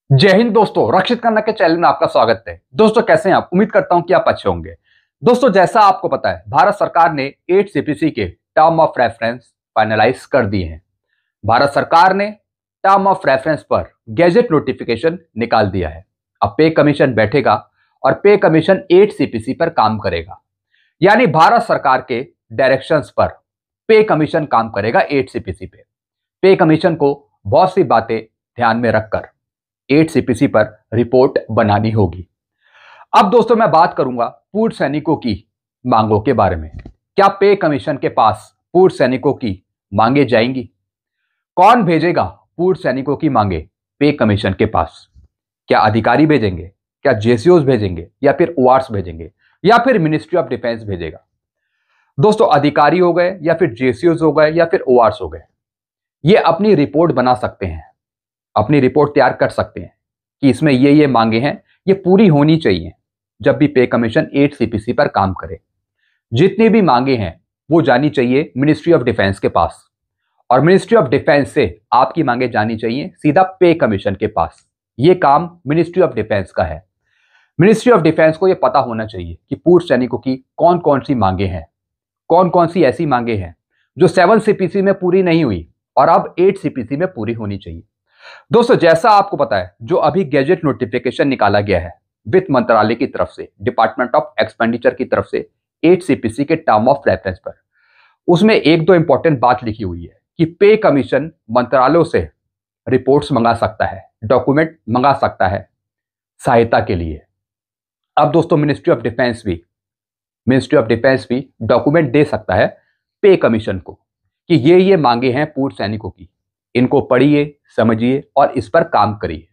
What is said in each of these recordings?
जय हिंद दोस्तों, रक्षित खन्ना के चैनल में आपका स्वागत है। दोस्तों कैसे हैं आप? उम्मीद करता हूं कि आप अच्छे होंगे। दोस्तों जैसा आपको पता है, भारत सरकार ने 8 सीपीसी के टर्म ऑफ रेफरेंस फाइनलाइज कर दिए हैं। भारत सरकार ने टर्म ऑफ रेफरेंस पर गैजेट नोटिफिकेशन निकाल दिया है। अब पे कमीशन बैठेगा और पे कमीशन 8 सीपीसी पर काम करेगा। यानी भारत सरकार के डायरेक्शंस पर पे कमीशन काम करेगा 8 सीपीसी पे। पे कमीशन को बहुत सी बातें ध्यान में रखकर 8 सीपीसी पर रिपोर्ट बनानी होगी। अब दोस्तों मैं बात करूंगा पूर्व सैनिकों की मांगों के बारे में। क्या पे कमीशन के पास पूर्व सैनिकों की मांगे जाएंगी? कौन भेजेगा पूर्व सैनिकों की मांगे पे कमीशन के पास? क्या अधिकारी भेजेंगे, क्या जेसीओज भेजेंगे, या फिर ओआरस भेजेंगे, या फिर मिनिस्ट्री ऑफ डिफेंस भेजेगा? दोस्तों अधिकारी हो गए या फिर जेसीओज हो गए या फिर ओआरस हो गए, ये अपनी रिपोर्ट बना सकते हैं, अपनी रिपोर्ट तैयार कर सकते हैं कि इसमें ये मांगे हैं, ये पूरी होनी चाहिए जब भी पे कमीशन 8 सीपीसी पर काम करे। जितनी भी मांगे हैं वो जानी चाहिए मिनिस्ट्री ऑफ डिफेंस के पास, और मिनिस्ट्री ऑफ डिफेंस से आपकी मांगे जानी चाहिए सीधा पे कमीशन के पास। ये काम मिनिस्ट्री ऑफ डिफेंस का है। मिनिस्ट्री ऑफ डिफेंस को यह पता होना चाहिए कि पूर्व सैनिकों की कौन कौन सी मांगे हैं, कौन कौन सी ऐसी मांगे हैं जो 7 सीपीसी में पूरी नहीं हुई और अब 8 सीपीसी में पूरी होनी चाहिए। दोस्तों जैसा आपको पता है, जो अभी गैजेट नोटिफिकेशन निकाला गया है वित्त मंत्रालय की तरफ से, डिपार्टमेंट ऑफ एक्सपेंडिचर की तरफ से 8 सीपीसी के टर्म ऑफ रेफरेंस पर, उसमें एक दो इंपॉर्टेंट बात लिखी हुई है कि पे कमीशन मंत्रालयों से रिपोर्ट्स मंगा सकता है, डॉक्यूमेंट मंगा सकता है सहायता के लिए। अब दोस्तों मिनिस्ट्री ऑफ डिफेंस भी डॉक्यूमेंट दे सकता है पे कमीशन को कि ये मांगे हैं पूर्व सैनिकों की, इनको पढ़िए, समझिए और इस पर काम करिए।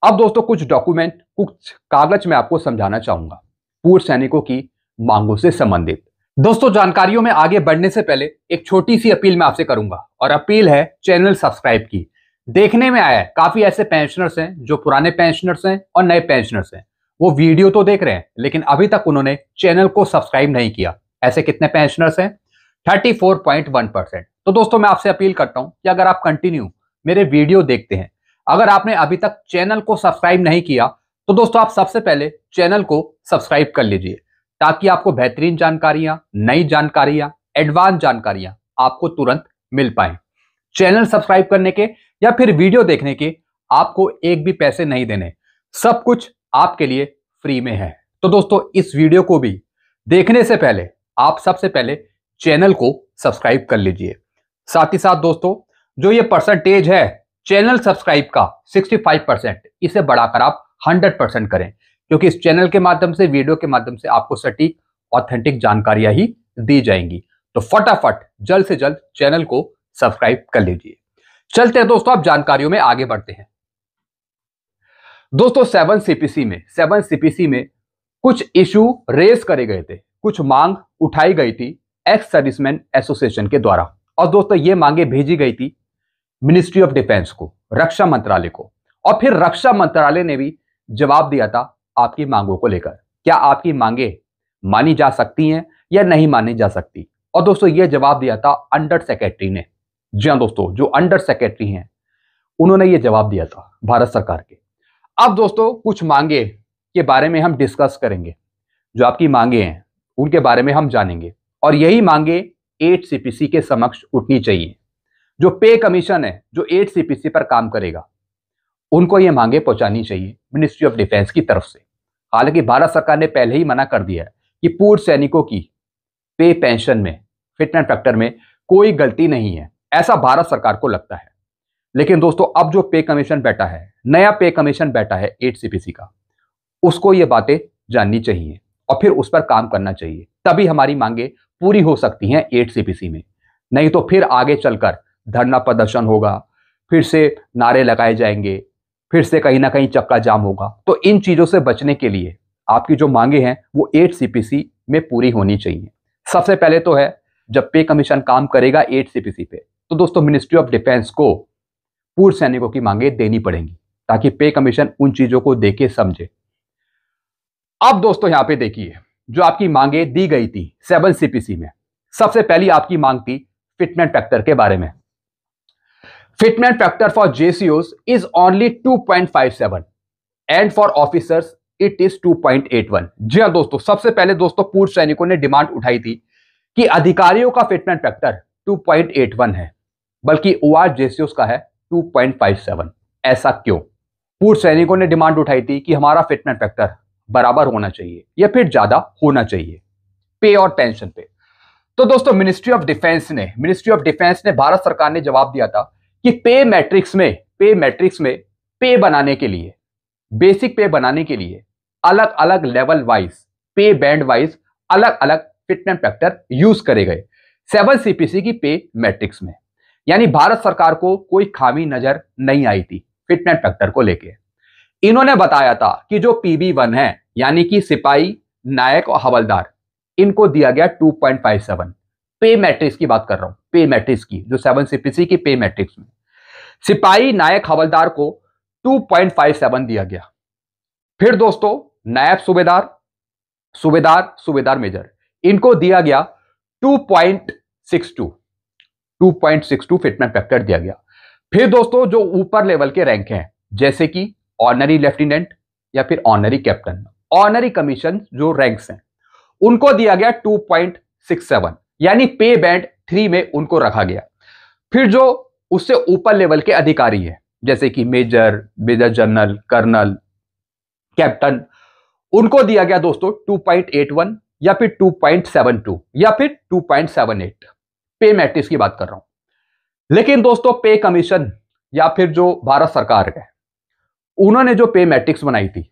अब दोस्तों कुछ डॉक्यूमेंट, कुछ कागज मैं आपको समझाना चाहूंगा पूर्व सैनिकों की मांगों से संबंधित। दोस्तों जानकारियों में आगे बढ़ने से पहले एक छोटी सी अपील मैं आपसे करूंगा, और अपील है चैनल सब्सक्राइब की। देखने में आया है काफी ऐसे पेंशनर्स हैं जो पुराने पेंशनर्स हैं और नए पेंशनर्स हैं, वो वीडियो तो देख रहे हैं लेकिन अभी तक उन्होंने चैनल को सब्सक्राइब नहीं किया। ऐसे कितने पेंशनर्स हैं? 34.1%। तो दोस्तों मैं आपसे अपील करता हूं कि अगर आप कंटिन्यू मेरे वीडियो देखते हैं, अगर आपने अभी तक चैनल को सब्सक्राइब नहीं किया, तो दोस्तों आप सबसे पहले चैनल को सब्सक्राइब कर लीजिए, ताकि आपको बेहतरीन जानकारियां, नई जानकारियां, एडवांस जानकारियां आपको तुरंत मिल पाए। चैनल सब्सक्राइब करने के या फिर वीडियो देखने के आपको एक भी पैसे नहीं देने, सब कुछ आपके लिए फ्री में है। तो दोस्तों इस वीडियो को भी देखने से पहले आप सबसे पहले चैनल को सब्सक्राइब कर लीजिए। साथ ही साथ दोस्तों जो ये परसेंटेज है चैनल सब्सक्राइब का 65%, इसे बढ़ाकर आप 100% करें, क्योंकि इस चैनल के माध्यम से, वीडियो के माध्यम से आपको सटीक ऑथेंटिक जानकारियां ही दी जाएंगी। तो फटाफट जल्द से जल्द चैनल को सब्सक्राइब कर लीजिए। चलते हैं दोस्तों, आप जानकारियों में आगे बढ़ते हैं। दोस्तों 7 सीपीसी में कुछ इशू रेज करे गए थे, कुछ मांग उठाई गई थी एक्स सर्विसमैन एसोसिएशन के द्वारा, और दोस्तों ये मांगे भेजी गई थी मिनिस्ट्री ऑफ डिफेंस को, रक्षा मंत्रालय को, और फिर रक्षा मंत्रालय ने भी जवाब दिया था आपकी मांगों को लेकर। क्या आपकी मांगे मानी जा सकती हैं या नहीं मानी जा सकती? और दोस्तों ये जवाब दिया था अंडर सेक्रेटरी ने। जी हां दोस्तों, जो अंडर सेक्रेटरी हैं उन्होंने ये जवाब दिया था भारत सरकार के। अब दोस्तों कुछ मांगे के बारे में हम डिस्कस करेंगे, जो आपकी मांगे हैं उनके बारे में हम जानेंगे, और यही मांगे 8 सीपीसी के समक्ष उठनी चाहिए। जो पे कमीशन है जो 8 सीपीसी पर काम करेगा, उनको ये मांगे पहुंचानी चाहिए मिनिस्ट्री ऑफ डिफेंस की तरफ से। हालांकि भारत सरकार ने पहले ही मना कर दिया है कि पूर्व सैनिकों की पे पेंशन में, फिटनेस फैक्टर में कोई गलती नहीं है, ऐसा भारत सरकार को लगता है। लेकिन दोस्तों अब जो पे कमीशन बैठा है, नया पे कमीशन बैठा है 8 सीपीसी का, उसको ये बातें जाननी चाहिए और फिर उस पर काम करना चाहिए, तभी हमारी मांगे पूरी हो सकती हैं 8 सीपीसी में। नहीं तो फिर आगे चलकर धरना प्रदर्शन होगा, फिर से नारे लगाए जाएंगे, फिर से कहीं ना कहीं चक्का जाम होगा। तो इन चीजों से बचने के लिए आपकी जो मांगे हैं वो 8 सीपीसी में पूरी होनी चाहिए। सबसे पहले तो है, जब पे कमीशन काम करेगा 8 सीपीसी पे, तो दोस्तों मिनिस्ट्री ऑफ डिफेंस को पूर्व सैनिकों की मांगे देनी पड़ेंगी, ताकि पे कमीशन उन चीजों को देखे समझे। अब दोस्तों यहां पे देखिए, जो आपकी मांगे दी गई थी 7 सीपीसी में, सबसे पहली आपकी मांग थी फिटमेंट फैक्टर के बारे में। फिटमेंट फैक्टर फॉर जेसीओस is only 2.57 and for officers it is 2.81। जी हाँ दोस्तों, सबसे पहले दोस्तों पूर्व सैनिकों ने डिमांड उठाई थी कि अधिकारियों का फिटमेंट फैक्टर 2.81 है, बल्कि ओआर जेसीओस का है 2.57। ऐसा क्यों? पूर्व सैनिकों ने डिमांड उठाई थी कि हमारा फिटमेंट फैक्टर बराबर होना चाहिए या फिर ज्यादा होना चाहिए पे और पेंशन पे। तो दोस्तों मिनिस्ट्री ऑफ डिफेंस ने भारत सरकार ने जवाब दिया था कि पे मैट्रिक्स में पे बनाने के लिए, बेसिक पे बनाने के लिए अलग अलग लेवल वाइज, पे बैंड वाइज अलग अलग फिटमेंट फैक्टर यूज करे गए 7 सीपीसी की पे मैट्रिक्स में। यानी भारत सरकार को कोई खामी नजर नहीं आई थी फिटमेंट फैक्टर को लेके। इन्होंने बताया था कि जो PB1 है, यानी कि सिपाही, नायक और हवलदार, इनको दिया गया 2.57। पे मैट्रिक्स की बात कर रहा हूं, पे मैट्रिक्स की, जो 7 सीपीसी की पे मैट्रिक्स में सिपाही, नायक, हवलदार को 2.57 दिया गया। फिर दोस्तों नायब सूबेदार, सूबेदार मेजर, इनको दिया गया 2.62 फिटमेंट फैक्टर दिया गया। फिर दोस्तों जो ऊपर लेवल के रैंक हैं, जैसे कि ऑनरी लेफ्टिनेंट या फिर ऑनरी कैप्टन, ऑनरी कमीशन जो रैंक्स हैं, उनको दिया गया 2.67, यानी पे बैंड 3 में उनको रखा गया। फिर जो उससे ऊपर लेवल के अधिकारी है, जैसे कि मेजर जनरल, कर्नल, कैप्टन, उनको दिया गया दोस्तों 2.81 या फिर 2.72 या फिर 2.78। पे मैट्रिक्स की बात कर रहा हूं। लेकिन दोस्तों पे कमीशन या फिर जो भारत सरकार है, उन्होंने जो पे मैट्रिक्स बनाई थी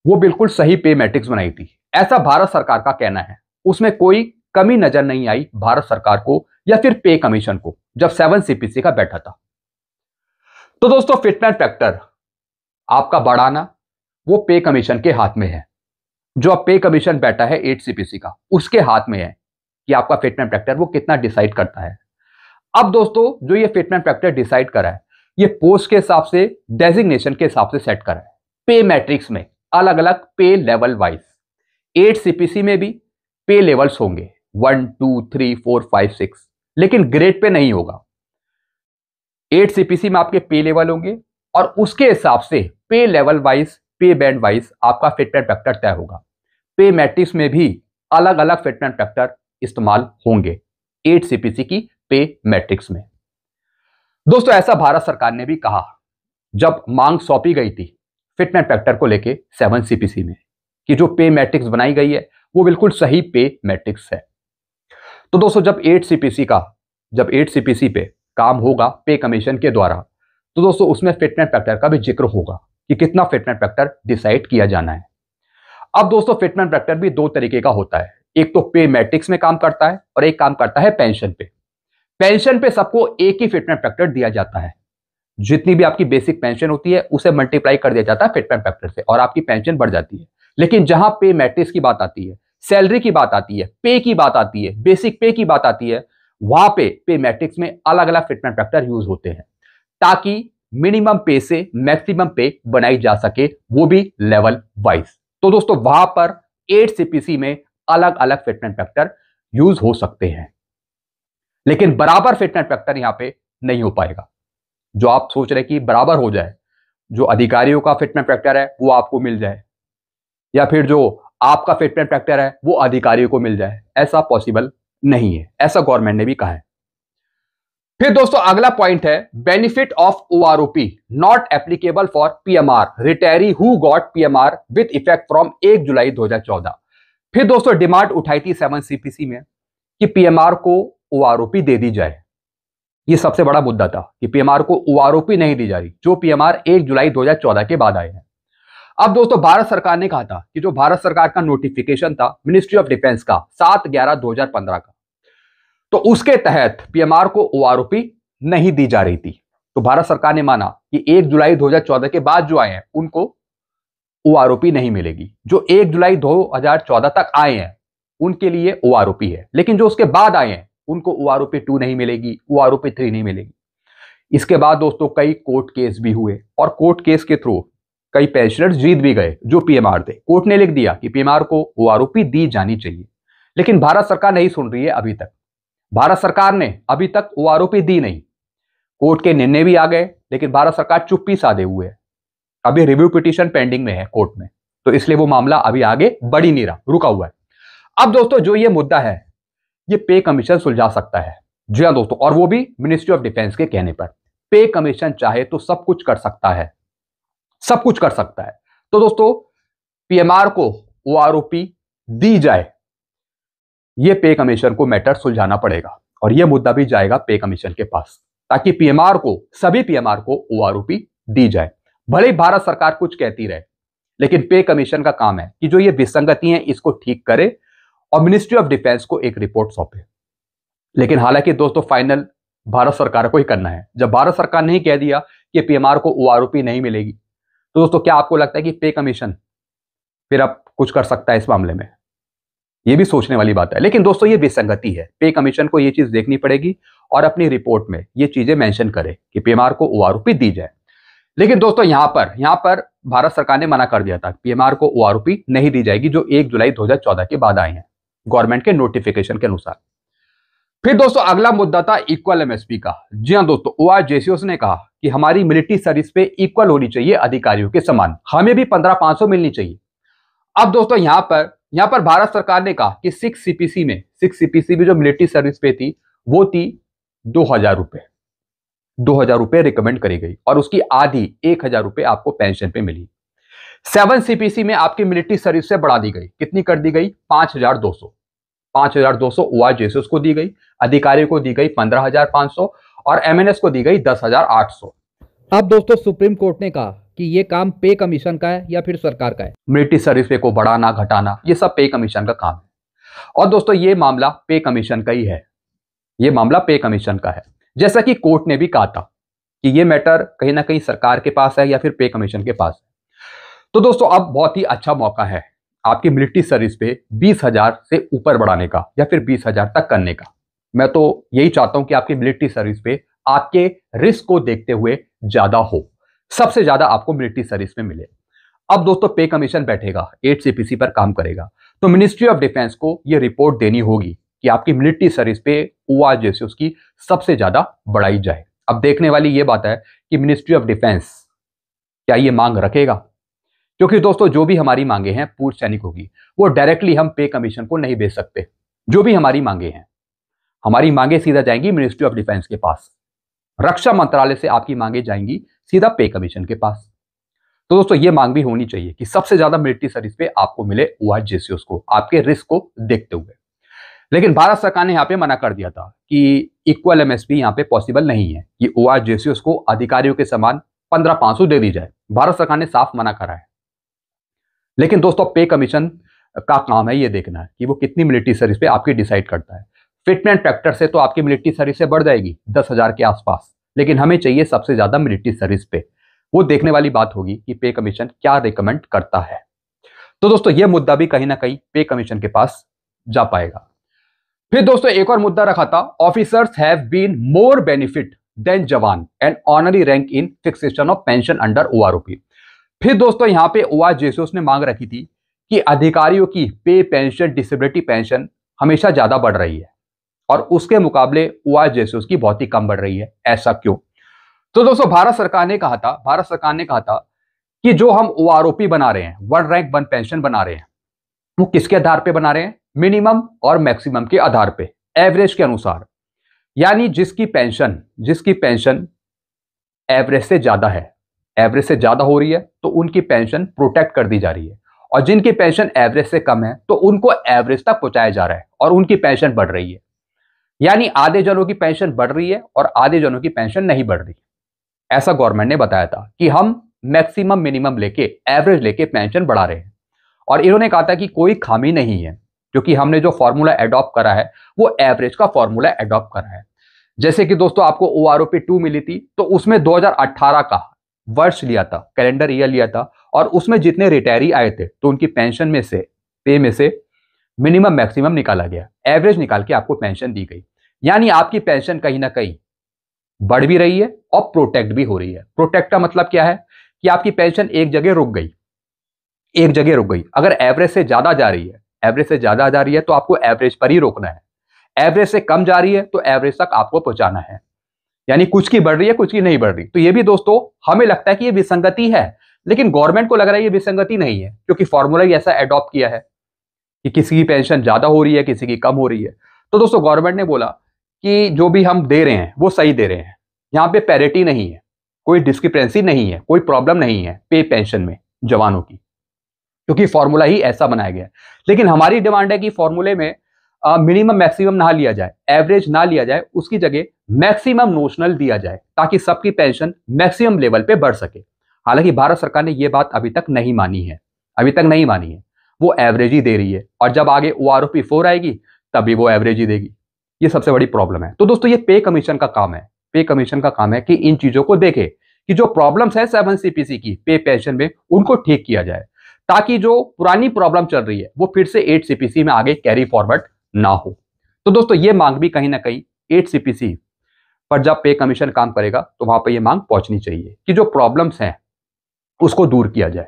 वो बिल्कुल सही पे मैट्रिक्स बनाई थी, ऐसा भारत सरकार का कहना है। उसमें कोई कमी नजर नहीं आई भारत सरकार को या फिर पे कमीशन को जब 7 सीपीसी का बैठा था। तो दोस्तों फिटमेंट फैक्टर आपका बढ़ाना वो पे कमीशन के हाथ में है। जो अब पे कमीशन बैठा है 8 सीपीसी का, उसके हाथ में है कि आपका फिटमेंट फैक्टर वो कितना डिसाइड करता है। अब दोस्तों जो ये फिटमेंट फैक्टर डिसाइड करा है, ये पोस्ट के हिसाब से, डेजिग्नेशन के हिसाब से सेट करा है। पे मैट्रिक्स में अलग अलग पे लेवल वाइज 8 सीपीसी में भी पे लेवल्स होंगे 1 2 3 4 5 6, लेकिन ग्रेड पे नहीं होगा। 8 सीपीसी में आपके पे लेवल होंगे और उसके हिसाब से पे लेवल वाइज, पे बैंड वाइज आपका फिटमेंट फैक्टर तय होगा। पे मैट्रिक्स में भी अलग अलग फिटमेंट फैक्टर इस्तेमाल होंगे 8 सीपीसी की पे मैट्रिक्स में। दोस्तों ऐसा भारत सरकार ने भी कहा जब मांग सौंपी गई थी फिटमेंट फैक्टर को लेके 7 सीपीसी में, कि जो पे मैट्रिक्स बनाई गई है वो बिल्कुल सही पे मैट्रिक्स है। तो दोस्तों जब 8 सीपीसी पे काम होगा पे कमीशन के द्वारा, तो दोस्तों उसमें फिटमेंट फैक्टर का भी जिक्र होगा कि कितना फिटमेंट फैक्टर डिसाइड किया जाना है। अब दोस्तों फिटमेंट फैक्टर भी दो तरीके का होता है, एक तो पे मैट्रिक्स में काम करता है और एक काम करता है पेंशन पे। पेंशन पे सबको एक ही फिटमेंट फैक्टर दिया जाता है। जितनी भी आपकी बेसिक पेंशन होती है उसे मल्टीप्लाई कर दिया जाता है फिटमेंट फैक्टर से और आपकी पेंशन बढ़ जाती है। लेकिन जहां पे मैट्रिक्स की बात आती है, सैलरी की बात आती है, पे की बात आती है, बेसिक पे की बात आती है, वहां पे मैट्रिक्स में अलग अलग फिटमेंट फैक्टर यूज होते हैं ताकि मिनिमम पे से मैक्सिमम पे बनाई जा सके, वो भी लेवल वाइज। तो दोस्तों वहां पर 8 सीपीसी में अलग अलग फिटमेंट फैक्टर यूज हो सकते हैं, लेकिन बराबर फिटमेंट फैक्टर यहां पे नहीं हो पाएगा। जो आप सोच रहे कि बराबर हो जाए, जो अधिकारियों का फिटमेंट फैक्टर है वो आपको मिल जाए या फिर जो आपका फिटमेंट फैक्टर है वो अधिकारियों को मिल जाए, ऐसा पॉसिबल नहीं है, ऐसा गवर्नमेंट ने भी कहा है। फिर दोस्तों अगला पॉइंट है benefit of OROP not applicable for PMR retiree who got PMR with effect from 1 जुलाई 2014। फिर दोस्तों डिमांड उठाई थी 7 सीपीसी में कि पीएमआर को ओआरओपी दे दी जाए। ये सबसे बड़ा मुद्दा था कि पीएमआर को ओआरओपी नहीं दी जा रही, जो पीएमआर 1 जुलाई 2014 के बाद आए हैं। अब दोस्तों भारत सरकार ने कहा था कि जो भारत सरकार का नोटिफिकेशन था मिनिस्ट्री ऑफ डिफेंस का 7/11/2015 का, तो उसके तहत पीएमआर को ओआरओपी नहीं दी जा रही थी। तो भारत सरकार ने माना कि 1 जुलाई 2014 के बाद जो आए हैं उनको ओआरओपी नहीं मिलेगी। जो 1 जुलाई 2014 तक आए हैं उनके लिए ओआरओपी है, लेकिन जो उसके बाद आए हैं उनको ओआरओपी 2 नहीं मिलेगी, ओआरओपी 3 नहीं मिलेगी। इसके बाद दोस्तों कई कोर्ट केस भी हुए और कोर्ट केस के थ्रू कई पेंशनर्स जीत भी गए जो पीएमआर थे। कोर्ट ने लिख दिया कि पीएमआर को ओआरओपी दी जानी चाहिए, लेकिन भारत सरकार नहीं सुन रही है। अभी तक भारत सरकार ने अभी तक ओआरओपी दी नहीं। कोर्ट के निर्णय भी आ गए, लेकिन भारत सरकार चुप्पी साधे हुए है। अभी रिव्यू पिटीशन पेंडिंग में है कोर्ट में, तो इसलिए वो मामला अभी आगे बढ़ ही नहीं रहा, रुका हुआ है। अब दोस्तों जो ये मुद्दा है, ये पे कमीशन सुलझा सकता है। जी हाँ दोस्तों, और वो भी मिनिस्ट्री ऑफ डिफेंस के कहने पर। पे कमीशन चाहे तो सब कुछ कर सकता है, सब कुछ कर सकता है। तो दोस्तों पीएमआर को ओआरओपी दी जाए, ये पे कमीशन को मैटर सुलझाना पड़ेगा, और ये मुद्दा भी जाएगा पे कमीशन के पास, ताकि पीएमआर को, सभी पीएमआर को ओआरओपी दी जाए। भले ही भारत सरकार कुछ कहती रहे, लेकिन पे कमीशन का काम है कि जो ये विसंगति है इसको ठीक करे और मिनिस्ट्री ऑफ डिफेंस को एक रिपोर्ट सौंपे। लेकिन हालांकि दोस्तों फाइनल भारत सरकार को ही करना है। जब भारत सरकार ने ही कह दिया कि पीएमआर को ओआरओपी नहीं मिलेगी, तो दोस्तों क्या आपको लगता है कि पे कमीशन फिर अब कुछ कर सकता है इस मामले में? ये भी सोचने वाली बात है। लेकिन दोस्तों ये विसंगति है, पे कमीशन को ये चीज देखनी पड़ेगी और अपनी रिपोर्ट में ये चीजें मेंशन करे कि पीएमआर को ओआरओपी दी जाए। लेकिन दोस्तों यहां पर भारत सरकार ने मना कर दिया था, पीएमआर को ओआरओपी नहीं दी जाएगी, जो 1 जुलाई 2014 के बाद आए हैं गवर्नमेंट के नोटिफिकेशन के अनुसार। फिर दोस्तों अगला मुद्दा था इक्वल एमएसपी का। जी हां दोस्तों, ओआरजेसीओस ने कहा कि हमारी मिलिट्री सर्विस पे इक्वल होनी चाहिए अधिकारियों के समान, हमें भी 15,500 मिलनी चाहिए। अब दोस्तों यहां पर भारत सरकार ने कहा कि 6 सीपीसी में जो मिलिट्री सर्विस पे थी वो थी 2,000 रुपए, 2,000 रुपए रिकमेंड करी गई, और उसकी आधी 1,000 रुपए आपको पेंशन पे मिली। 7 सीपीसी में आपकी मिलिट्री सर्विस से बढ़ा दी गई, कितनी कर दी गई? 5,200 ओआरजेसीओस को दी गई, अधिकारियों को दी गई 15,500 और एमएनएस को दी गई 10,800। अब दोस्तों सुप्रीम कोर्ट ने कहा कि ये काम पे कमीशन का है या फिर सरकार का है। मिलिट्री सर्विस पे को बढ़ाना घटाना ये सब पे कमीशन का काम है, और दोस्तों ये मामला पे कमीशन का ही है, ये मामला पे कमीशन का है। जैसा कि कोर्ट ने भी कहा था कि ये मैटर कहीं ना कहीं सरकार के पास है या फिर पे कमीशन के पास है। तो दोस्तों अब बहुत ही अच्छा मौका है आपकी मिलिट्री सर्विस पे 20,000 से ऊपर बढ़ाने का या फिर 20,000 तक करने का। मैं तो यही चाहता हूं कि आपकी मिलिट्री सर्विस पे आपके रिस्क को देखते हुए ज्यादा हो, सबसे ज्यादा आपको मिलिट्री सर्विस में मिले। अब दोस्तों पे कमीशन बैठेगा, 8 सीपीसी पर काम करेगा, तो मिनिस्ट्री ऑफ डिफेंस को यह रिपोर्ट देनी होगी कि आपकी मिलिट्री सर्विस पे ओआरजेसीओस की सबसे ज्यादा बढ़ाई जाए। अब देखने वाली यह बात है कि मिनिस्ट्री ऑफ डिफेंस क्या ये मांग रखेगा, क्योंकि दोस्तों जो भी हमारी मांगे हैं पूर्व सैनिकों की, वो डायरेक्टली हम पे कमीशन को नहीं भेज सकते। जो भी हमारी मांगे हैं, हमारी मांगे सीधा जाएंगी मिनिस्ट्री ऑफ डिफेंस के पास, रक्षा मंत्रालय से आपकी मांगे जाएंगी सीधा पे कमीशन के पास। तो दोस्तों ये मांग भी होनी चाहिए कि सबसे ज्यादा मिलिट्री सर्विस पे आपको मिले ओआरजेसीओस को, आपके रिस्क को देखते हुए। लेकिन भारत सरकार ने यहां पे मना कर दिया था कि इक्वल एमएसपी यहां पे पॉसिबल नहीं है कि ओआरजेसीओस को अधिकारियों के समान 15,500 दे दी जाए। भारत सरकार ने साफ मना करा है। लेकिन दोस्तों पे कमीशन का काम है ये देखना है कि वो कितनी मिलिट्री सर्विस पे आपकी डिसाइड करता है। फिटमेंट फैक्टर से तो आपकी मिलिट्री सर्विस से बढ़ जाएगी 10,000 के आसपास, लेकिन हमें चाहिए सबसे ज्यादा मिलिट्री सर्विस पे। वो देखने वाली बात होगी कि पे कमीशन क्या रिकमेंड करता है। तो दोस्तों ये मुद्दा भी कहीं ना कहीं पे कमीशन के पास जा पाएगा। फिर दोस्तों एक और मुद्दा रखा था, officers have been more benefit than jawan and honorary rank in fixation of pension under OROP. फिर दोस्तों यहां पे ओआरजेसीओस ने मांग रखी थी कि अधिकारियों की पे पेंशन, डिसेबिलिटी पेंशन हमेशा ज्यादा बढ़ रही है और उसके मुकाबले ओआरजेसीओस की बहुत ही कम बढ़ रही है। ऐसा क्यों? तो दोस्तों भारत सरकार ने कहा था कि जो हम ओआरओपी बना रहे हैं, वन रैंक वन पेंशन बना रहे हैं, वो किसके आधार पे बना रहे हैं? मिनिमम और मैक्सिमम के आधार पे, एवरेज के अनुसार। यानी जिसकी पेंशन एवरेज से ज्यादा है, एवरेज से ज्यादा हो रही है, तो उनकी पेंशन प्रोटेक्ट कर दी जा रही है, और जिनकी पेंशन एवरेज से कम है तो उनको एवरेज तक पहुंचाया जा रहा है और उनकी पेंशन बढ़ रही है। यानी आधे जनों की पेंशन बढ़ रही है और आधे जनों की पेंशन नहीं बढ़ रही। ऐसा गवर्नमेंट ने बताया था कि हम मैक्सिमम मिनिमम लेके एवरेज लेके पेंशन बढ़ा रहे हैं, और इन्होंने कहा था कि कोई खामी नहीं है, क्योंकि हमने जो फॉर्मूला एडॉप्ट करा है वो एवरेज का फॉर्मूला एडॉप्ट करा है। जैसे कि दोस्तों आपको ओआरओपी 2 मिली थी, तो उसमें 2018 का वर्ष लिया था, कैलेंडर ईयर लिया था, और उसमें जितने रिटायरी आए थे तो उनकी पेंशन में से, पे में से मिनिमम मैक्सिमम निकाला गया, एवरेज निकाल के आपको पेंशन दी गई। यानी आपकी पेंशन कहीं ना कहीं बढ़ भी रही है और प्रोटेक्ट भी हो रही है। प्रोटेक्ट का मतलब क्या है कि आपकी पेंशन एक जगह रुक गई। अगर एवरेज से ज्यादा जा रही है तो आपको एवरेज पर ही रोकना है, एवरेज से कम जा रही है तो एवरेज तक आपको पहुंचाना है। यानी कुछ की बढ़ रही है, कुछ की नहीं बढ़ रही। तो ये भी दोस्तों हमें लगता है कि ये विसंगति है, लेकिन गवर्नमेंट को लग रहा है ये विसंगति नहीं है, क्योंकि फॉर्मूला ही ऐसा अडॉप्ट किया है कि किसी की पेंशन ज्यादा हो रही है, किसी की कम हो रही है। तो दोस्तों गवर्नमेंट ने बोला कि जो भी हम दे रहे हैं वो सही दे रहे हैं, यहाँ पे पैरिटी नहीं है, कोई डिस्क्रिपेंसी नहीं है, कोई प्रॉब्लम नहीं है पे पेंशन में जवानों की, क्योंकि फॉर्मूला ही ऐसा बनाया गया है। लेकिन हमारी डिमांड है कि फॉर्मूले में मिनिमम मैक्सिमम ना लिया जाए, एवरेज ना लिया जाए, उसकी जगह मैक्सिमम नोशनल दिया जाए, ताकि सबकी पेंशन मैक्सिमम लेवल पे बढ़ सके। हालांकि भारत सरकार ने यह बात अभी तक नहीं मानी है, अभी तक नहीं मानी है, वो एवरेज ही दे रही है, और जब आगे OROP 4 आएगी तभी वो एवरेज ही देगी। ये सबसे बड़ी प्रॉब्लम है। तो दोस्तों ये पे कमीशन का काम है, पे कमीशन का काम है कि इन चीजों को देखे कि जो प्रॉब्लम्स है 7 CPC की पे पेंशन में, उनको ठीक किया जाए, ताकि जो पुरानी प्रॉब्लम चल रही है वो फिर से 8 CPC में आगे कैरी फॉरवर्ड ना हो। तो दोस्तों ये मांग भी कहीं ना कहीं 8 CPC पर जब पे कमीशन काम करेगा तो वहां पर ये मांग पहुंचनी चाहिए कि जो प्रॉब्लम्स हैं उसको दूर किया जाए।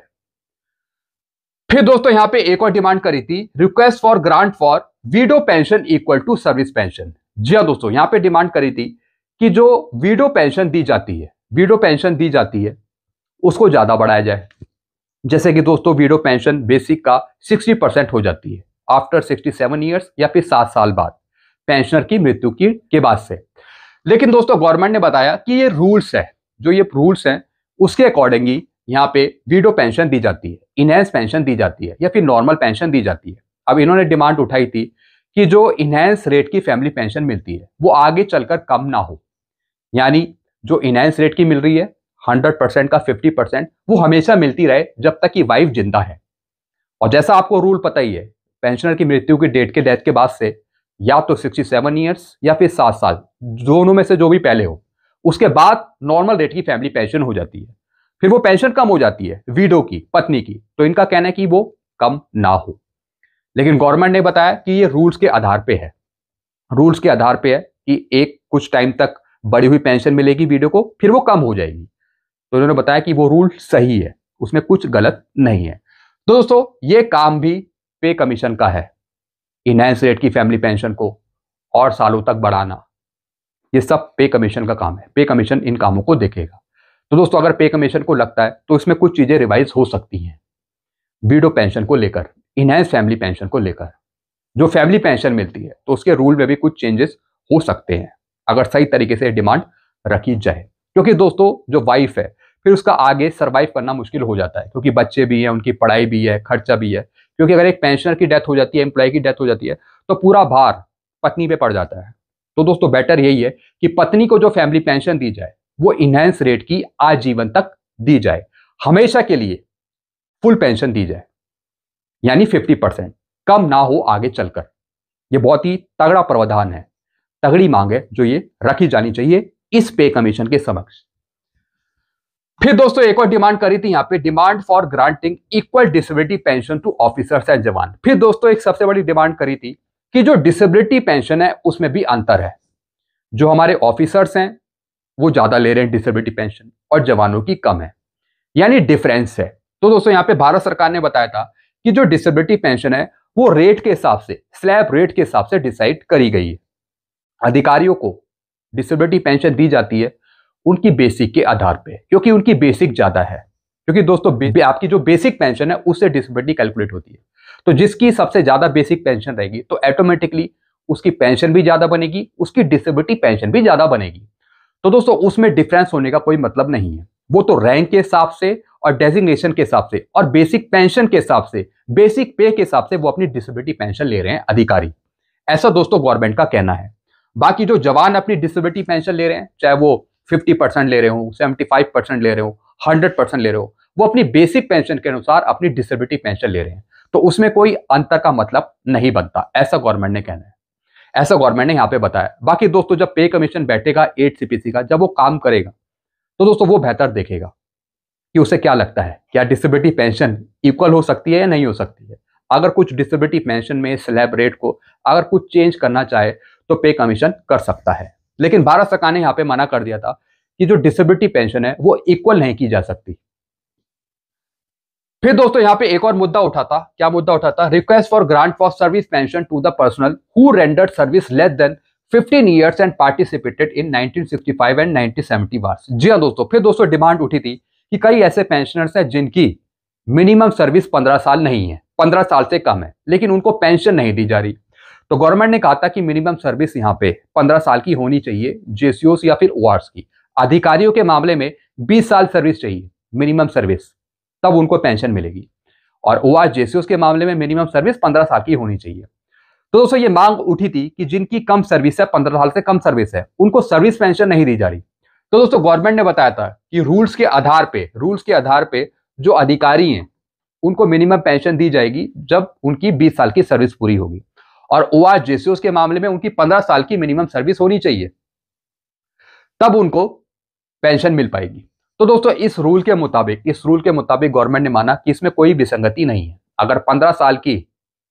फिर दोस्तों यहां पे एक और डिमांड करी थी, request for grant for widow pension equal to service pension. जी हाँ दोस्तों, यहां पे डिमांड करी थी कि जो विडो पेंशन दी जाती है, विडो पेंशन दी जाती है, उसको ज्यादा बढ़ाया जाए। जैसे कि दोस्तों विडो पेंशन बेसिक का 60% हो जाती है आफ्टर 67 ईयर्स, या फिर 7 साल बाद पेंशनर की मृत्यु के बाद से। लेकिन दोस्तों गवर्नमेंट ने बताया कि ये रूल्स है, जो ये रूल्स हैं उसके अकॉर्डिंग ही यहाँ पे विडो पेंशन दी जाती है, इनहेंस पेंशन दी जाती है, या फिर नॉर्मल पेंशन दी जाती है। अब इन्होंने डिमांड उठाई थी कि जो इनहेंस रेट की फैमिली पेंशन मिलती है वो आगे चलकर कम ना हो, यानी जो इनहेंस रेट की मिल रही है 100% का 50% वो हमेशा मिलती रहे जब तक कि वाइफ जिंदा है। और जैसा आपको रूल पता ही है, पेंशनर की मृत्यु की डेट के डेथ के बाद से या तो 67 ईयर्स या फिर 7 साल, दोनों में से जो भी पहले हो, उसके बाद नॉर्मल रेट की फैमिली पेंशन हो जाती है। फिर वो पेंशन कम हो जाती है विडो की, पत्नी की। तो इनका कहना है कि वो कम ना हो, लेकिन गवर्नमेंट ने बताया कि ये रूल्स के आधार पे है, रूल्स के आधार पे है कि एक कुछ टाइम तक बढ़ी हुई पेंशन मिलेगी विडो को, फिर वो कम हो जाएगी। तो उन्होंने बताया कि वो रूल सही है, उसमें कुछ गलत नहीं है। तो दोस्तों ये काम भी पे कमीशन का है, इनहेंस रेट की फैमिली पेंशन को और सालों तक बढ़ाना, ये सब पे कमीशन का काम है। पे कमीशन इन कामों को देखेगा। तो दोस्तों अगर पे कमीशन को लगता है तो इसमें कुछ चीजें रिवाइज हो सकती हैं, विडो पेंशन को लेकर, इनहेंस फैमिली पेंशन को लेकर। जो फैमिली पेंशन मिलती है तो उसके रूल में भी कुछ चेंजेस हो सकते हैं, अगर सही तरीके से डिमांड रखी जाए। क्योंकि दोस्तों जो वाइफ है फिर उसका आगे सर्वाइव करना मुश्किल हो जाता है, क्योंकि बच्चे भी हैं, उनकी पढ़ाई भी है, खर्चा भी है। क्योंकि अगर एक पेंशनर की डेथ हो जाती है, एम्प्लॉय की डेथ हो जाती है, तो पूरा भार पत्नी पे पड़ जाता है। तो दोस्तों बेटर यही है कि पत्नी को जो फैमिली पेंशन दी जाए वो इनहेंस रेट की आजीवन तक दी जाए, हमेशा के लिए फुल पेंशन दी जाए, यानी 50%, कम ना हो आगे चलकर। ये बहुत ही तगड़ा प्रावधान है, तगड़ी मांग है जो ये रखी जानी चाहिए इस पे कमीशन के समक्ष। फिर दोस्तों एक और डिमांड करी थी यहाँ पे, demand for granting equal disability pension to officers and jawan. फिर दोस्तों एक सबसे बड़ी डिमांड करी थी कि जो डिसेबिलिटी पेंशन है उसमें भी अंतर है, जो हमारे ऑफिसर्स हैं वो ज्यादा ले रहे हैं डिसेबिलिटी पेंशन और जवानों की कम है, यानी डिफरेंस है। तो दोस्तों यहाँ पे भारत सरकार ने बताया था कि जो डिसेबिलिटी पेंशन है वो रेट के हिसाब से, स्लैब रेट के हिसाब से डिसाइड करी गई है। अधिकारियों को डिसेबिलिटी पेंशन दी जाती है उनकी बेसिक के आधार पे, क्योंकि उनकी बेसिक ज्यादा है। क्योंकि दोस्तों आपकी जो बेसिक पेंशन है उससे डिसेबिलिटी कैलकुलेट होती है, तो जिसकी सबसे ज्यादा बेसिक पेंशन रहेगी तो ऑटोमेटिकली उसकी पेंशन भी ज्यादा बनेगी, उसकी डिसेबिलिटी पेंशन भी ज्यादा बनेगी। तो दोस्तों उसमें डिफरेंस होने का कोई मतलब नहीं है, वो तो रैंक के हिसाब से और डेजिग्नेशन के हिसाब से और बेसिक पेंशन के हिसाब से, बेसिक पे के हिसाब से वो अपनी डिसेबिलिटी पेंशन ले रहे हैं अधिकारी। ऐसा दोस्तों गवर्नमेंट का कहना है। बाकी जो जवान अपनी डिसेबिलिटी पेंशन ले रहे हैं, चाहे वो 50% ले रहे हो, 75% ले रहे हो, 100% ले रहे हो, वो अपनी बेसिक पेंशन के अनुसार अपनी डिसेबिलिटी पेंशन ले रहे हैं, तो उसमें कोई अंतर का मतलब नहीं बनता, ऐसा गवर्नमेंट ने कहना है, ऐसा गवर्नमेंट ने यहाँ पे बताया। बाकी दोस्तों जब पे कमीशन बैठेगा 8 CPC का, जब वो काम करेगा तो दोस्तों वो बेहतर देखेगा कि उसे क्या लगता है, क्या डिसेबिलिटी पेंशन इक्वल हो सकती है या नहीं हो सकती है। अगर कुछ डिसेबिलिटी पेंशन में स्लैब रेट को अगर कुछ चेंज करना चाहे तो पे कमीशन कर सकता है, लेकिन भारत सरकार ने यहाँ पे मना कर दिया था कि जो डिसेबिलिटी पेंशन है वो इक्वल नहीं की जा सकती। फिर दोस्तों यहाँ पे एक और मुद्दा उठा था, क्या मुद्दा उठा था, request for grant for service pension to the personnel who rendered service less than 15 years and participated in 1965 and 1970 wars. जी हाँ दोस्तों, फिर दोस्तों डिमांड उठी थी कि कई ऐसे पेंशनर्स हैं जिनकी मिनिमम सर्विस 15 साल नहीं है, 15 साल से कम है, लेकिन उनको पेंशन नहीं दी जा रही। तो गवर्नमेंट ने कहा था कि मिनिमम सर्विस यहाँ पे 15 साल की होनी चाहिए, जेसीओस या फिर ओआरस की। अधिकारियों के मामले में 20 साल सर्विस चाहिए मिनिमम सर्विस, तब उनको पेंशन मिलेगी। और ओआरस जेसीओस के मामले में मिनिमम सर्विस 15 साल की होनी चाहिए। तो दोस्तों ये मांग उठी थी कि जिनकी कम सर्विस है, 15 साल से कम सर्विस है, उनको सर्विस पेंशन नहीं दी जा रही। तो दोस्तों गवर्नमेंट ने बताया था कि रूल्स के आधार पे जो अधिकारी हैं उनको मिनिमम पेंशन दी जाएगी जब उनकी 20 साल की सर्विस पूरी होगी। और ओआरस जेसीओस के मामले में उनकी 15 साल की मिनिमम सर्विस होनी चाहिए, तब उनको पेंशन मिल पाएगी। तो दोस्तों इस रूल के मुताबिक गवर्नमेंट ने माना कि इसमें कोई विसंगति नहीं है। अगर 15 साल की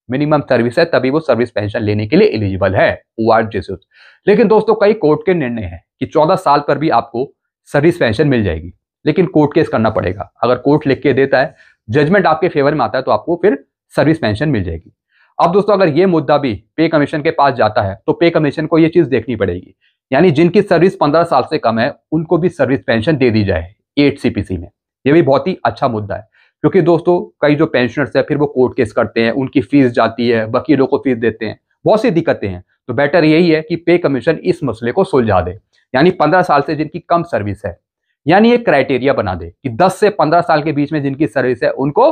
मिनिमम सर्विस है तभी वो सर्विस पेंशन लेने के लिए एलिजिबल है ओआरस जेसीओस। लेकिन दोस्तों कई कोर्ट के निर्णय है कि 14 साल पर भी आपको सर्विस पेंशन मिल जाएगी, लेकिन कोर्ट केस करना पड़ेगा। अगर कोर्ट लिख के देता है, जजमेंट आपके फेवर में आता है, तो आपको फिर सर्विस पेंशन मिल जाएगी। अब दोस्तों अगर ये मुद्दा भी पे कमीशन के पास जाता है तो पे कमीशन को ये चीज देखनी पड़ेगी, यानी जिनकी सर्विस 15 साल से कम है उनको भी सर्विस पेंशन दे दी जाए 8 सीपीसी में। ये भी बहुत ही अच्छा मुद्दा है, क्योंकि दोस्तों कई जो पेंशनर्स है फिर वो कोर्ट केस करते हैं, उनकी फीस जाती है, वकीलों को फीस देते हैं, बहुत सी दिक्कतें हैं। तो बेटर यही है कि पे कमीशन इस मसले को सुलझा दे, यानी 15 साल से जिनकी कम सर्विस है, यानी एक क्राइटेरिया बना दे कि 10 से 15 साल के बीच में जिनकी सर्विस है उनको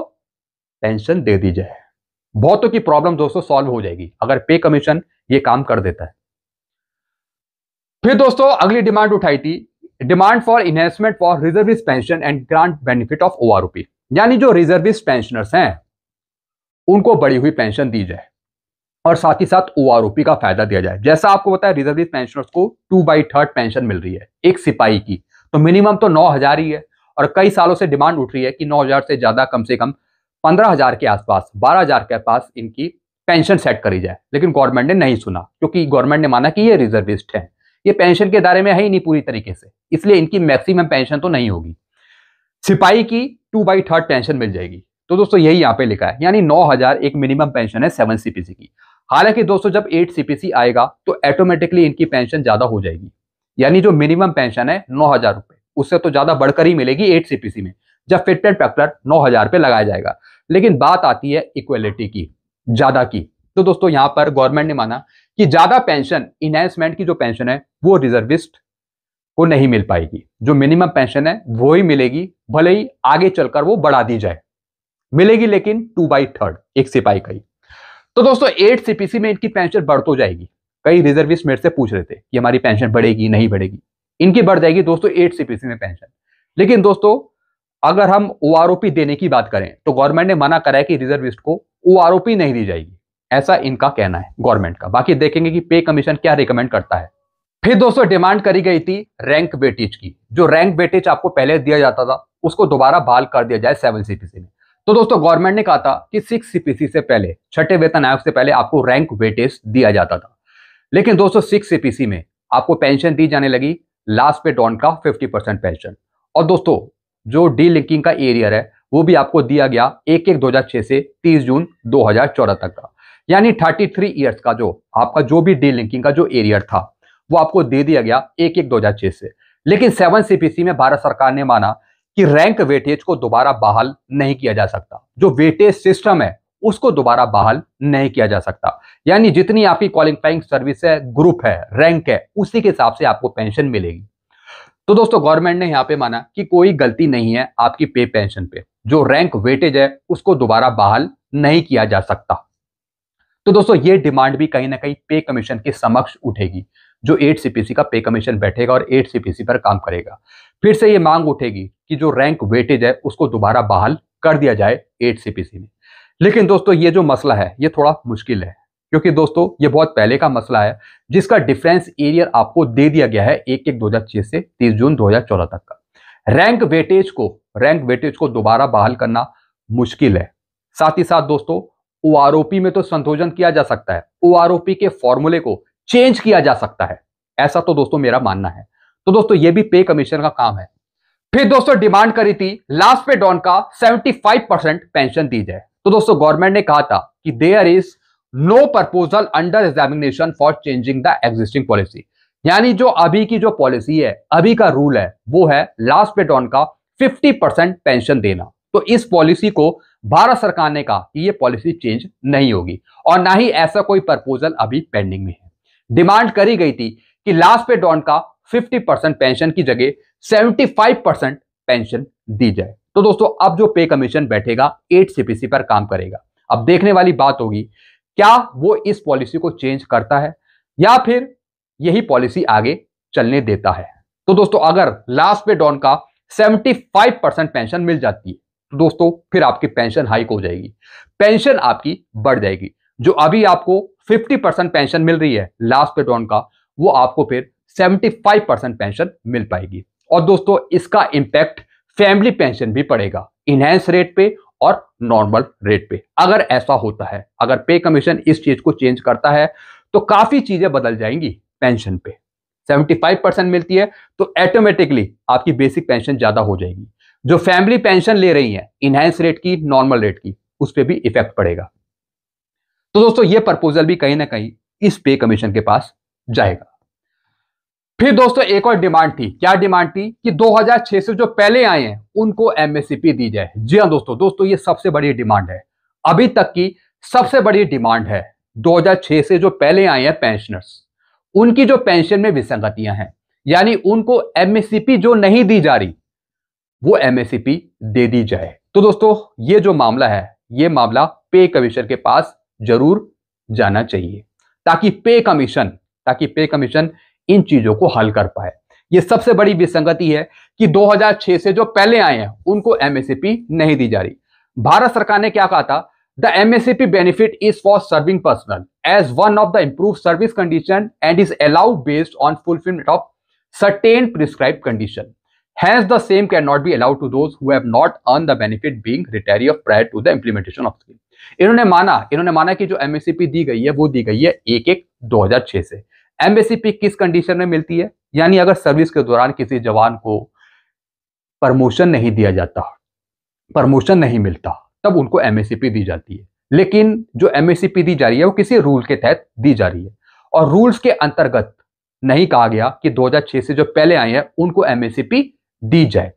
पेंशन दे दी जाए। बहुतों की प्रॉब्लम दोस्तों सॉल्व हो जाएगी अगर पे कमीशन ये काम कर देता है। फिर दोस्तों अगली डिमांड उठाई थी, demand for enhancement for reservist pension and grant benefit of OROP, यानी जो रिजर्विस्ट पेंशनर्स हैं उनको बढ़ी हुई पेंशन दी जाए और साथ ही साथ ओआरओपी का फायदा दिया जाए। जैसा आपको पता है रिजर्विस्ट पेंशनर्स को 2/3 पेंशन मिल रही है एक सिपाही की, तो मिनिमम तो 9,000 ही है, और कई सालों से डिमांड उठ रही है कि 9,000 से ज्यादा कम से कम 15,000 के आसपास, 12,000 के पास इनकी पेंशन सेट करी जाए। लेकिन गवर्नमेंट ने नहीं सुना, क्योंकि गवर्नमेंट ने माना कि ये रिजर्विस्ट है, ये पेंशन के दायरे में है ही नहीं पूरी तरीके से, इसलिए इनकी मैक्सिमम पेंशन तो नहीं होगी। सिपाही की 2/3 पेंशन मिल जाएगी। तो दोस्तों यही यहाँ पे लिखा है, यानी 9,000 एक मिनिमम पेंशन है 7 सीपीसी की। हालांकि दोस्तों जब 8 सीपीसी आएगा तो ऑटोमेटिकली इनकी पेंशन ज्यादा हो जाएगी, यानी जो मिनिमम पेंशन है 9,000 रुपए, उससे तो ज्यादा बढ़कर ही मिलेगी 8 सीपीसी में, जब फिट एंड फैक्टर 9,000 पे लगाया जाएगा। लेकिन बात आती है इक्वलिटी की, ज्यादा की। तो दोस्तों यहां पर गवर्नमेंट ने माना कि ज्यादा पेंशन, इनहेंसमेंट की जो पेंशन है वो रिजर्विस्ट को नहीं मिल पाएगी, जो मिनिमम पेंशन है वो ही मिलेगी, भले ही आगे चलकर वो बढ़ा दी जाए, मिलेगी लेकिन 2/3 एक सिपाही का ही। तो दोस्तों 8 सीपीसी में इनकी पेंशन बढ़ तो जाएगी। कई रिजर्विस्ट मेरे से पूछ रहे थे कि हमारी पेंशन बढ़ेगी नहीं बढ़ेगी, इनकी बढ़ जाएगी दोस्तों 8 सीपीसी में पेंशन। लेकिन दोस्तों अगर हम ओआरओपी देने की बात करें तो गवर्नमेंट ने मना करा है कि रिजर्विस्ट को ओआरओपी नहीं दी जाएगी, ऐसा इनका कहना है गवर्नमेंट का। बाकी देखेंगे कि पे कमीशन क्या रिकमेंड करता है। फिर दोस्तों डिमांड करी गई थी रैंक वेटेज की। जो रैंक वेटेज आपको पहले दिया जाता था उसको दोबारा बहाल कर दिया जाए 7 सीपीसी में। तो दोस्तों गवर्नमेंट ने कहा था कि 6 सीपीसी से पहले, छठे वेतन आयोग से पहले आपको रैंक वेटेज दिया जाता था, लेकिन दोस्तों 6 सीपीसी में आपको पेंशन दी जाने लगी लास्ट पे डॉन का 50% पेंशन। और दोस्तों जो डी लिंकिंग का एरियर है वो भी आपको दिया गया 1/1/2006 से 30 जून 2014 तक का, यानी 33 ईयर्स का जो आपका जो भी डी लिंकिंग का जो एरियर था वो आपको दे दिया गया 1/1/2006 से। लेकिन 7 सीपीसी में भारत सरकार ने माना कि रैंक वेटेज को दोबारा बहाल नहीं किया जा सकता, जो वेटेज सिस्टम है उसको दोबारा बहाल नहीं किया जा सकता, यानी जितनी आपकी क्वालिफाइंग सर्विस है, ग्रुप है, रैंक है, उसी के हिसाब से आपको पेंशन मिलेगी। तो दोस्तों गवर्नमेंट ने यहां पे माना कि कोई गलती नहीं है आपकी पे पेंशन पे, जो रैंक वेटेज है उसको दोबारा बहाल नहीं किया जा सकता। तो दोस्तों ये डिमांड भी कहीं ना कहीं पे कमीशन के समक्ष उठेगी, जो 8 सीपीसी का पे कमीशन बैठेगा और 8 सीपीसी पर काम करेगा। फिर से ये मांग उठेगी कि जो रैंक वेटेज है उसको दोबारा बहाल कर दिया जाए 8 सीपीसी में। लेकिन दोस्तों ये जो मसला है ये थोड़ा मुश्किल है, क्योंकि दोस्तों ये बहुत पहले का मसला है जिसका डिफरेंस एरियर आपको दे दिया गया है 1/1/2006 से 30 जून 2014 तक का। रैंक वेटेज को दोबारा बहाल करना मुश्किल है। साथ ही साथ दोस्तों ओआरओपी में तो संशोधन किया जा सकता है, ओआरओपी के फॉर्मूले को चेंज किया जा सकता है, ऐसा तो दोस्तों मेरा मानना है। तो दोस्तों ये भी पे कमीशन का काम है। फिर दोस्तों डिमांड करी थी लास्ट पे डॉन का 75% पेंशन दी जाए। तो दोस्तों गवर्नमेंट ने कहा था कि there is no proposal under examination for changing the existing policy. यानी जो अभी की जो पॉलिसी है, अभी का रूल है, वो है लास्ट पे डॉन का 50% पेंशन देना। तो इस पॉलिसी को भारत सरकार ने कहा कि ये पॉलिसी चेंज नहीं होगी और ना ही ऐसा कोई प्रपोजल अभी पेंडिंग में है। डिमांड करी गई थी कि लास्ट पे डॉन का 50% पेंशन की जगह 75% पेंशन दी जाए। तो दोस्तों अब जो पे कमीशन बैठेगा 8 सीपीसी पर काम करेगा। अब देखने वाली बात होगी क्या वो इस पॉलिसी को चेंज करता है या फिर यही पॉलिसी आगे चलने देता है। तो दोस्तों अगर लास्ट पे डॉन का 75% पेंशन मिल जाती है तो दोस्तों फिर आपकी पेंशन हाइक हो जाएगी, पेंशन आपकी बढ़ जाएगी। जो अभी आपको 50% पेंशन मिल रही है लास्ट पे डॉन का, वो आपको फिर 75% पेंशन मिल पाएगी। और दोस्तों इसका इंपैक्ट फैमिली पेंशन भी पड़ेगा, इनहेंस रेट पे और नॉर्मल रेट पे। अगर ऐसा होता है, अगर पे कमीशन इस चीज को चेंज करता है तो काफी चीजें बदल जाएंगी पेंशन पे। 75% मिलती है तो ऑटोमेटिकली आपकी बेसिक पेंशन ज्यादा हो जाएगी। जो फैमिली पेंशन ले रही है इनहेंस रेट की, नॉर्मल रेट की, उस पर भी इफेक्ट पड़ेगा। तो दोस्तों ये प्रपोजल भी कहीं ना कहीं इस पे कमीशन के पास जाएगा। फिर दोस्तों एक और डिमांड थी। क्या डिमांड थी? कि 2006 से जो पहले आए हैं उनको एमएससीपी दी जाए। जी हाँ दोस्तों ये सबसे बड़ी डिमांड है, अभी तक की सबसे बड़ी डिमांड है। 2006 से जो पहले आए हैं पेंशनर्स, उनकी जो पेंशन में विसंगतियां हैं, यानी उनको एमएससीपी जो नहीं दी जा रही वो एमएससीपी दे दी जाए। तो दोस्तों ये जो मामला है, ये मामला पे कमीशन के पास जरूर जाना चाहिए ताकि पे कमीशन इन चीजों को हल कर पाए। ये सबसे बड़ी विसंगति है कि 2006 से जो पहले आए हैं उनको एमएससीपी नहीं दी जा रही। भारत सरकार ने क्या कहा था? The MSCP benefit is for serving personnel as one of the improve service condition and is allowed based on fulfillment of certain prescribed condition. Hence, the same cannot be allowed to those who have not earned the benefit being retiree of prior to the implementation of scheme. इन्होंने माना कि जो MSCP दी गई है वो दी गई है 1/1/2006 से। एमएससीपी किस कंडीशन में मिलती है? यानी अगर सर्विस के दौरान किसी जवान को प्रमोशन नहीं दिया जाता, प्रमोशन नहीं मिलता, तब उनको एमएससीपी दी जाती है। लेकिन जो एमएससीपी दी जा रही है वो किसी रूल के तहत दी जा रही है और रूल्स के अंतर्गत नहीं कहा गया कि 2006 से जो पहले आए हैं उनको एमएससीपी दी जाए।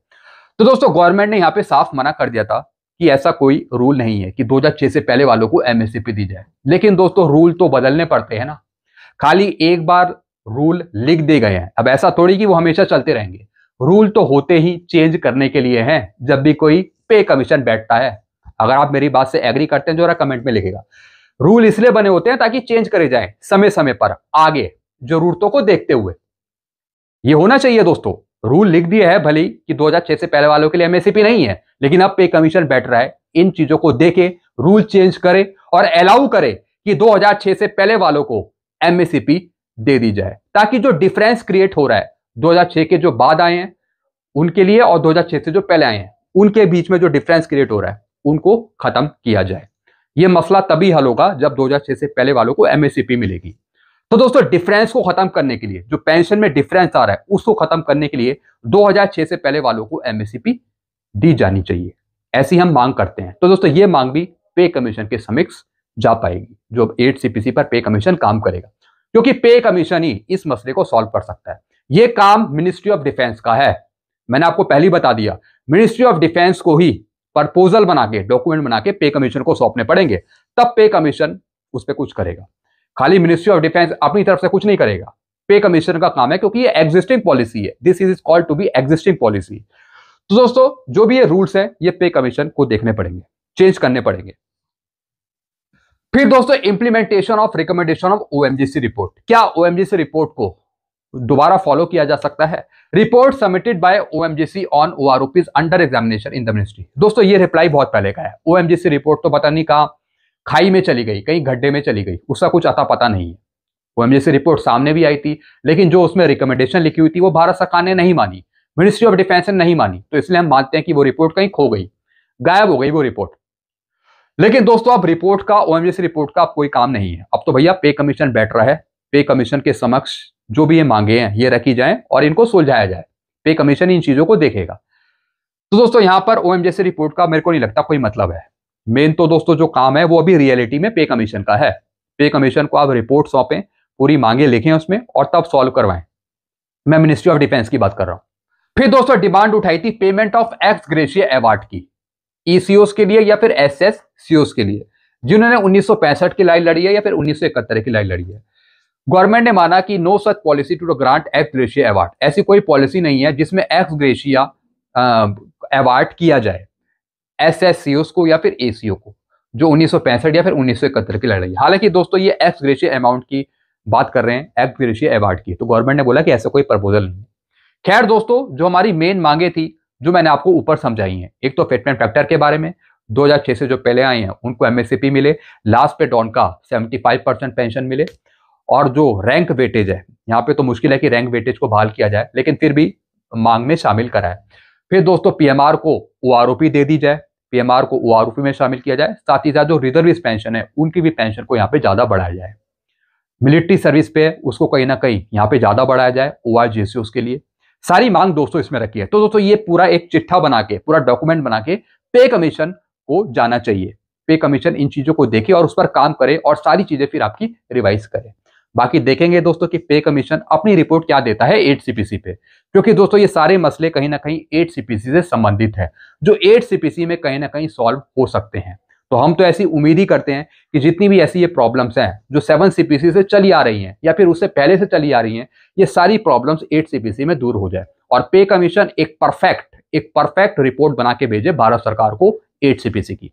तो दोस्तों गवर्नमेंट ने यहां पे साफ मना कर दिया था कि ऐसा कोई रूल नहीं है कि 2006 से पहले वालों को एमएससीपी दी जाए। लेकिन दोस्तों रूल तो बदलने पड़ते हैं ना, खाली एक बार रूल लिख दे गए हैं, अब ऐसा थोड़ी कि वो हमेशा चलते रहेंगे। रूल तो होते ही चेंज करने के लिए हैं जब भी कोई पे कमीशन बैठता है। अगर आप मेरी बात से एग्री करते हैं जरा कमेंट में लिखेगा। रूल इसलिए बने होते हैं ताकि चेंज करे जाए समय समय पर आगे जरूरतों को देखते हुए। ये होना चाहिए दोस्तों। रूल लिख दिया है भले कि 2006 से पहले वालों के लिए एमएससीपी नहीं है, लेकिन अब पे कमीशन बैठ रहा है, इन चीजों को देखे रूल चेंज करे और अलाउ करे कि 2006 से पहले वालों को एमएससीपी दे दी जाए, ताकि जो डिफरेंस क्रिएट हो रहा है 2006 के जो बाद आए हैं उनके लिए और 2006 से जो पहले आए हैं उनके बीच में जो डिफरेंस क्रिएट हो रहा है उनको खत्म किया जाए। यह मसला तभी हल होगा जब 2006 से पहले वालों को एमएससीपी मिलेगी। तो दोस्तों डिफरेंस को खत्म करने के लिए, जो पेंशन में डिफरेंस आ रहा है उसको खत्म करने के लिए 2006 से पहले वालों को एमएससीपी दी जानी चाहिए, ऐसी हम मांग करते हैं। तो दोस्तों ये मांग भी पे कमीशन के समक्ष जा पाएगी, जो 8 सीपीसी पर पे कमीशन काम करेगा, क्योंकि पे कमीशन ही इस मसले को सॉल्व कर सकता है। ये काम मिनिस्ट्री ऑफ डिफेंस का है। मैंने आपको पहले ही बता दिया, मिनिस्ट्री ऑफ डिफेंस को ही प्रपोजल बना के, डॉक्यूमेंट बना के पे कमीशन को सौंपने पड़ेंगे, तब पे कमीशन उस पर कुछ करेगा। खाली मिनिस्ट्री ऑफ डिफेंस अपनी तरफ से कुछ नहीं करेगा, पे कमीशन का काम है, क्योंकि ये एग्जिस्टिंग पॉलिसी है। This is called to be existing policy. तो दोस्तों जो भी ये रूल्स है ये पे कमीशन को देखने पड़ेंगे, चेंज करने पड़ेंगे। फिर दोस्तों implementation of recommendation of OMGC report. क्या ओएमजीसी रिपोर्ट को दोबारा फॉलो किया जा सकता है? Report submitted by OMGC on OROPs under examination in the ministry. दोस्तों ये रिप्लाई बहुत पहले का है। ओएमजीसी रिपोर्ट तो पता नहीं कहां खाई में चली गई, कहीं गड्ढे में चली गई, उसका कुछ अता पता नहीं है। ओएमजीसी रिपोर्ट सामने भी आई थी, लेकिन जो उसमें रिकमेंडेशन लिखी हुई थी वो भारत सरकार ने नहीं मानी, मिनिस्ट्री ऑफ डिफेंस ने नहीं मानी, तो इसलिए हम मानते हैं कि वो रिपोर्ट कहीं खो गई, गायब हो गई वो रिपोर्ट। लेकिन दोस्तों अब रिपोर्ट का, ओएमजीसी रिपोर्ट का अब कोई काम नहीं है। अब तो भैया पे कमीशन बैठ रहा है, पे कमीशन के समक्ष जो भी ये मांगे हैं ये रखी जाएं और इनको सुलझाया जाए। पे कमीशन इन चीजों को देखेगा। तो दोस्तों यहां पर ओएमजीसी रिपोर्ट का मेरे को नहीं लगता कोई मतलब है। मेन तो दोस्तों जो काम है वो अभी रियलिटी में पे कमीशन का है। पे कमीशन को आप रिपोर्ट सौंपें, पूरी मांगे लिखें उसमें और तब सॉल्व करवाएं। मैं मिनिस्ट्री ऑफ डिफेंस की बात कर रहा हूं। फिर दोस्तों डिमांड उठाई थी payment of x gratia award की, ईसीओस के लिए या फिर एसएससीओस के लिए, जिन्होंने 1965 की लड़ाई लड़ी है या फिर 1971 की लड़ाई लड़ी है। गवर्नमेंट ने माना कि no such policy to grant ex gratia award, ऐसी कोई पॉलिसी नहीं है जिसमें एक्स ग्रेशिया अवार्ड किया जाए एसएससीओस को या फिर एसीओ को, जो 1965 या फिर 1971 की लड़ाई। हालांकि दोस्तों ये एक्स ग्रेशिया अमाउंट की बात कर रहे हैं, एक्स ग्रेशिया अवार्ड की, तो गवर्नमेंट ने बोला कि ऐसा कोई प्रपोजल नहीं है। खैर दोस्तों, जो हमारी मेन मांगे थी जो मैंने आपको ऊपर समझाई हैं, एक तो फिटमेंट फैक्टर के बारे में, 2006 से जो पहले आए हैं उनको एमएससीपी मिले, लास्ट पे डॉन का 75% पेंशन मिले, और जो रैंक वेटेज है, यहाँ पे तो मुश्किल है कि रैंक वेटेज को बहाल किया जाए, लेकिन फिर भी मांग में शामिल कराए। फिर दोस्तों पीएमआर को ओआरओपी दे दी जाए, पीएमआर को ओआरओपी में शामिल किया जाए, साथ ही साथ जो रिजर्विस्ट पेंशन है उनकी भी पेंशन को यहाँ पे ज्यादा बढ़ाया जाए। मिलिट्री सर्विस पे उसको कहीं ना कहीं यहाँ पे ज्यादा बढ़ाया जाए ओआरजीसीओस के लिए। सारी मांग दोस्तों इसमें रखी है। तो दोस्तों ये पूरा एक चिट्ठा बना के, पूरा डॉक्यूमेंट बना के पे कमीशन को जाना चाहिए। पे कमीशन इन चीजों को देखे और उस पर काम करे और सारी चीजें फिर आपकी रिवाइज करे। बाकी देखेंगे दोस्तों कि पे कमीशन अपनी रिपोर्ट क्या देता है 8CPC पे, क्योंकि दोस्तों ये सारे मसले कहीं ना कहीं 8CPC से संबंधित है, जो 8CPC में कहीं ना कहीं सॉल्व हो सकते हैं। तो हम तो ऐसी उम्मीद ही करते हैं कि जितनी भी ऐसी ये प्रॉब्लम्स हैं जो 7CPC से चली आ रही हैं या फिर उससे पहले से चली आ रही हैं, ये सारी प्रॉब्लम्स 8CPC में दूर हो जाए और पे कमीशन एक परफेक्ट रिपोर्ट बना के भेजे भारत सरकार को 8CPC की।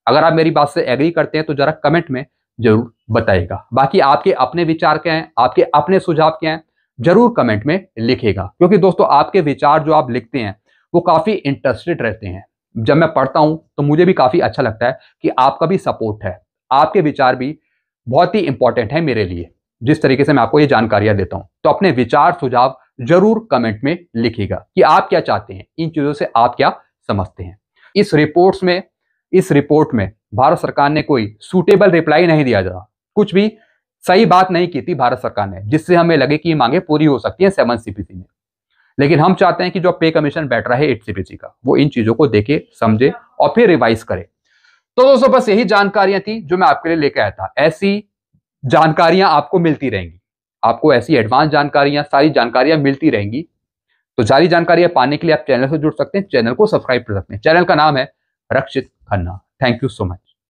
अगर आप मेरी बात से एग्री करते हैं तो जरा कमेंट में जरूर बताइएगा। बाकी आपके अपने विचार क्या हैं, आपके अपने सुझाव क्या हैं, जरूर कमेंट में लिखिएगा, क्योंकि दोस्तों आपके विचार जो आप लिखते हैं वो काफी इंटरेस्टेड रहते हैं। जब मैं पढ़ता हूं तो मुझे भी काफी अच्छा लगता है कि आपका भी सपोर्ट है, आपके विचार भी बहुत ही इंपॉर्टेंट है मेरे लिए, जिस तरीके से मैं आपको ये जानकारियां देता हूं। तो अपने विचार सुझाव जरूर कमेंट में लिखिएगा कि आप क्या चाहते हैं, इन चीजों से आप क्या समझते हैं। इस रिपोर्ट में भारत सरकार ने कोई सूटेबल रिप्लाई नहीं दिया जा, कुछ भी सही बात नहीं की थी भारत सरकार ने, जिससे हमें लगे कि ये मांगे पूरी हो सकती है 7CPC में। लेकिन हम चाहते हैं कि जो पे कमीशन बैठ रहा है 8CPC का, वो इन चीजों को देखे, समझे और फिर रिवाइज करे। तो दोस्तों बस यही जानकारियां थी जो मैं आपके लिए लेकर आया था। ऐसी जानकारियां आपको मिलती रहेंगी, आपको ऐसी एडवांस जानकारियां, सारी जानकारियां मिलती रहेंगी। तो सारी जानकारियां पाने के लिए आप चैनल से जुड़ सकते हैं, चैनल को सब्सक्राइब कर सकते हैं। चैनल का नाम है Rakshit Khanna. Thank you so much.